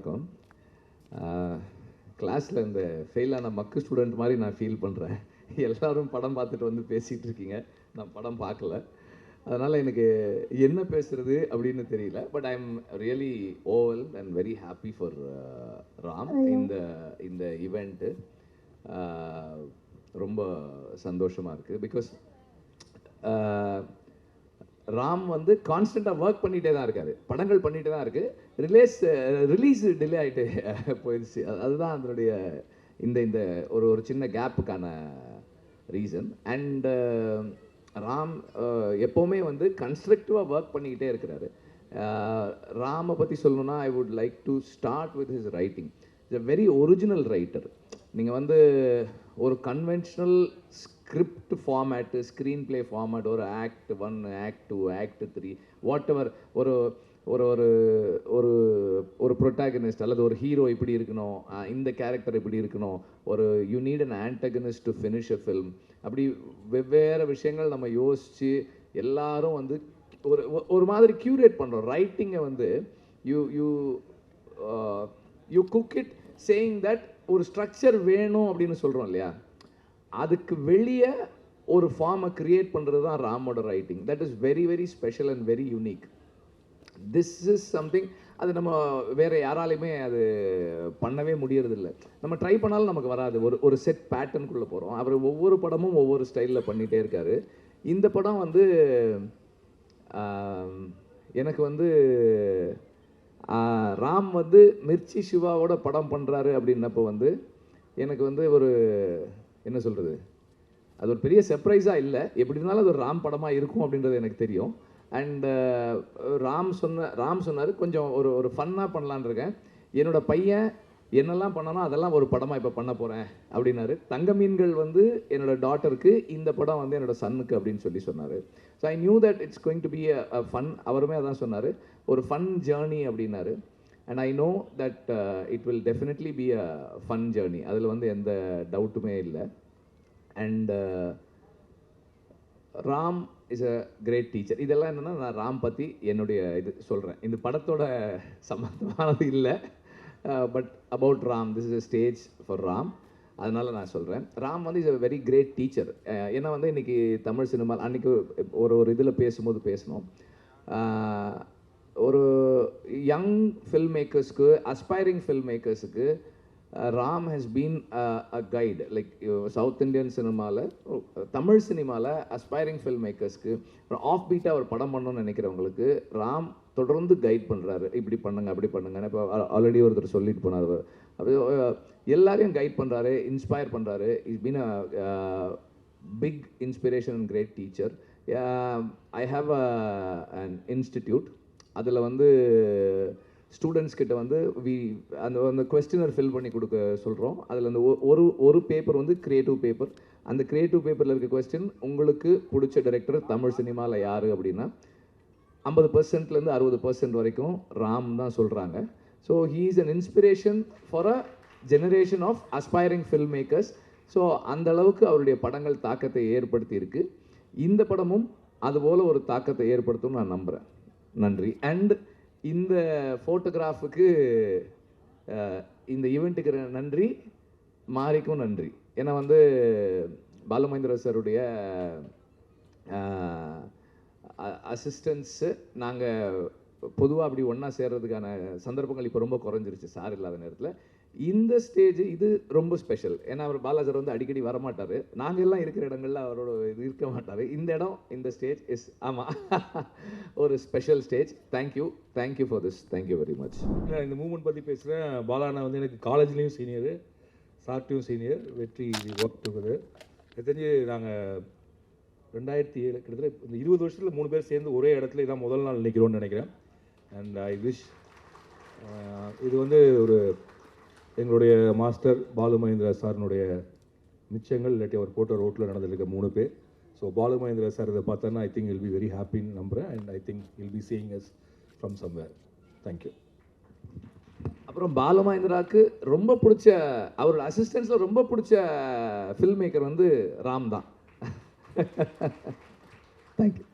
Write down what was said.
வணக்கம். கிளாஸில் இந்த ஃபெயிலான மக்கு ஸ்டூடெண்ட் மாதிரி நான் ஃபீல் பண்ணுறேன். எல்லோரும் படம் பார்த்துட்டு வந்து பேசிகிட்டு இருக்கீங்க, நான் படம் பார்க்கல. அதனால் எனக்கு என்ன பேசுகிறது அப்படின்னு தெரியல. But I am really overwhelmed and very happy for Ram. இந்த ஈவெண்ட்டு ரொம்ப சந்தோஷமாக இருக்குது. பிகாஸ் ராம் வந்து கான்ஸ்டண்ட்டாக ஒர்க் பண்ணிகிட்டே தான் இருக்கார், படங்கள் பண்ணிகிட்டே தான் இருக்குது. ரிலீஸ் டிலே ஆகிட்டு போயிடுச்சு. அதுதான் அதனுடைய இந்த ஒரு சின்ன கேப்புக்கான ரீசன். அண்ட் ராம் எப்போவுமே வந்து கன்ஸ்ட்ரக்டிவாக ஒர்க் பண்ணிக்கிட்டே இருக்கிறாரு. ராமை பற்றி சொல்லணுன்னா I would like to start with his writing. It's a very original writer. நீங்கள் வந்து ஒரு conventional script format, screen play format, ஒரு act 1, act 2, act 3, what ever, ஒரு ஒரு ஒரு ஒரு ஒரு ப்ரொட்டாகனிஸ்ட் அல்லது ஒரு ஹீரோ இப்படி இருக்கணும், இந்த கேரக்டர் இப்படி இருக்கணும், ஒரு you need an antagonist to finish a film, அப்படி வெவ்வேறு விஷயங்கள் நம்ம யோசித்து எல்லாரும் வந்து ஒரு மாதிரி க்யூரேட் பண்ணுறோம். ரைட்டிங்கை வந்து you cook it saying that ஒரு ஸ்ட்ரக்சர் வேணும் அப்படின்னு சொல்கிறோம் இல்லையா, அதுக்கு வெளியே ஒரு ஃபார்மை க்ரியேட் பண்ணுறது தான் ராமோட writing. That is very very special and very unique. This is something அது நம்ம வேறு யாராலையுமே அது பண்ணவே முடியறதில்ல. நம்ம ட்ரை பண்ணாலும் நமக்கு வராது. ஒரு செட் பேட்டர்னுக்குள்ளே போகிறோம். அவர் ஒவ்வொரு படமும் ஒவ்வொரு ஸ்டைலில் பண்ணிகிட்டே இருக்கார். இந்த படம் வந்து எனக்கு வந்து ராம் வந்து மிர்ச்சி சிவாவோட படம் பண்ணுறாரு அப்படின்னப்போ வந்து எனக்கு வந்து ஒரு என்ன சொல்கிறது, அது ஒரு பெரிய சர்ப்ரைஸாக இல்லை. எப்படி இருந்தாலும் அது ஒரு ராம் படமாக இருக்கும் அப்படின்றது எனக்கு தெரியும். அண்ட் ராம் சொன்னார் கொஞ்சம் ஒரு ஃபன்னாக பண்ணலான் இருக்கேன், என்னோடய பையன் என்னெல்லாம் பண்ணனோ அதெல்லாம் ஒரு படமாக இப்போ பண்ண போகிறேன் அப்படின்னாரு. தங்க மீன்கள் வந்து என்னோடய டாட்டருக்கு, இந்த படம் வந்து என்னோடய சன்னுக்கு அப்படின்னு சொன்னார். So I knew that it's going to be a fun. அவருமே அதான் சொன்னார், ஒரு ஃபன் ஜேர்னி அப்படின்னாரு. And I know that it will definitely be a fun journey, அதில் வந்து எந்த டவுட்டுமே இல்லை. And Ram is a great teacher. இதெல்லாம் என்னென்னா நான் ராம் பற்றி என்னுடைய இது சொல்கிறேன். இந்த படத்தோட சம்மந்தமானது இல்லை, but about Ram. This is a stage for Ram, அதனால் நான் சொல்கிறேன். ராம் வந்து is a very great teacher. ஏன்னா வந்து இன்றைக்கி தமிழ் சினிமா அன்றைக்கி ஒரு இதில் பேசும்போது பேசணும், ஒரு யங் ஃபில்ம் மேக்கர்ஸ்க்கு, அஸ்பைரிங் ஃபில்ம் மேக்கர்ஸுக்கு Ram has been a guide. Like South Indian சினிமாவில், தமிழ் சினிமாவில் அஸ்பைரிங் ஃபில்ம் மேக்கர்ஸ்க்கு, ஆஃப் பீட்டாக ஒரு படம் பண்ணணும்னு நினைக்கிறவங்களுக்கு ராம் தொடர்ந்து கைட் பண்ணுறாரு. இப்படி பண்ணுங்க, அப்படி பண்ணுங்க. இப்போ ஆல்ரெடி ஒருத்தர் சொல்லிட்டு போனார், அது எல்லாரையும் கைட் பண்ணுறாரு, இன்ஸ்பயர் பண்ணுறாரு. Is been a big inspiration and great teacher. I have an institute. அதில் வந்து ஸ்டூடெண்ட்ஸ் கிட்ட வந்து அந்த கொஸ்டினர் ஃபில் பண்ணி கொடுக்க சொல்கிறோம். அதில் அந்த ஒரு பேப்பர் வந்து க்ரியேட்டிவ் பேப்பர். அந்த க்ரியேட்டிவ் பேப்பரில் இருக்க கொஸ்டின், உங்களுக்கு பிடிச்ச டைரக்டர் தமிழ் சினிமாவில் யார் அப்படின்னா 50%லேருந்து 60% வரைக்கும் ராம் தான் சொல்கிறாங்க. So he is an inspiration for a generation of aspiring film makers. ஸோ அந்த அளவுக்கு அவருடைய படங்கள் தாக்கத்தை ஏற்படுத்தி இருக்கு. இந்த படமும் அதுபோல் ஒரு தாக்கத்தை ஏற்படுத்தும் நான் நம்புகிறேன். நன்றி. அண்ட் இந்த ஃபோட்டோகிராஃபுக்கு, இந்த ஈவெண்ட்டுக்கு நன்றி, மாரிக்கும் நன்றி. ஏன்னா வந்து பாலுமகேந்திரா சாருடைய அசிஸ்டன்ஸு நாங்கள் பொதுவாக அப்படி ஒன்றா சேர்றதுக்கான சந்தர்ப்பங்கள் இப்போ ரொம்ப குறைஞ்சிருச்சு சார் இல்லாத நேரத்தில். இந்த ஸ்டேஜ் இது ரொம்ப ஸ்பெஷல். ஏன்னா அவர் பாலாஜர் வந்து அடிக்கடி வரமாட்டார், நாங்கள் எல்லாம் இருக்கிற இடங்கள்ல அவரோட இது இருக்க மாட்டார். இந்த இடம், இந்த ஸ்டேஜ் இஸ் ஆமாம் ஒரு special stage. Thank you for this. Thank you very much. இந்த மூமெண்ட் பற்றி பேசுகிறேன். பாலாண்ணா வந்து எனக்கு காலேஜ்லேயும் சீனியர், சார்ட்டையும் சீனியர், வெற்றி ஒர்க் டுகெதர். தெரிஞ்சு நாங்கள் 2007 கிட்டத்தட்ட இந்த 20 வருஷத்தில் 3 பேர் சேர்ந்து ஒரே இடத்துல இதான் முதல் நாள் நினைக்கிறோன்னு நினைக்கிறேன். அண்ட் ஐ விஷ் இது வந்து ஒரு எங்களுடைய மாஸ்டர் பாலுமகேந்திரா சாரினுடைய மிச்சங்கள், இல்லாட்டி அவர் போட்ட ரோட்டில் நடந்திருக்க 3 பேர். ஸோ பாலுமகேந்திரா சார் இதை பார்த்தோன்னா I think will be very ஹாப்பின்னு நம்புகிறேன். And I think will be seeing us from somewhere. Thank you. அப்புறம் பாலுமகேந்திராவுக்கு ரொம்ப பிடிச்ச, அவரோட அசிஸ்டன்ஸில் ரொம்ப பிடிச்ச ஃபில்ம் மேக்கர் வந்து ராம் தான். தேங்க்யூ.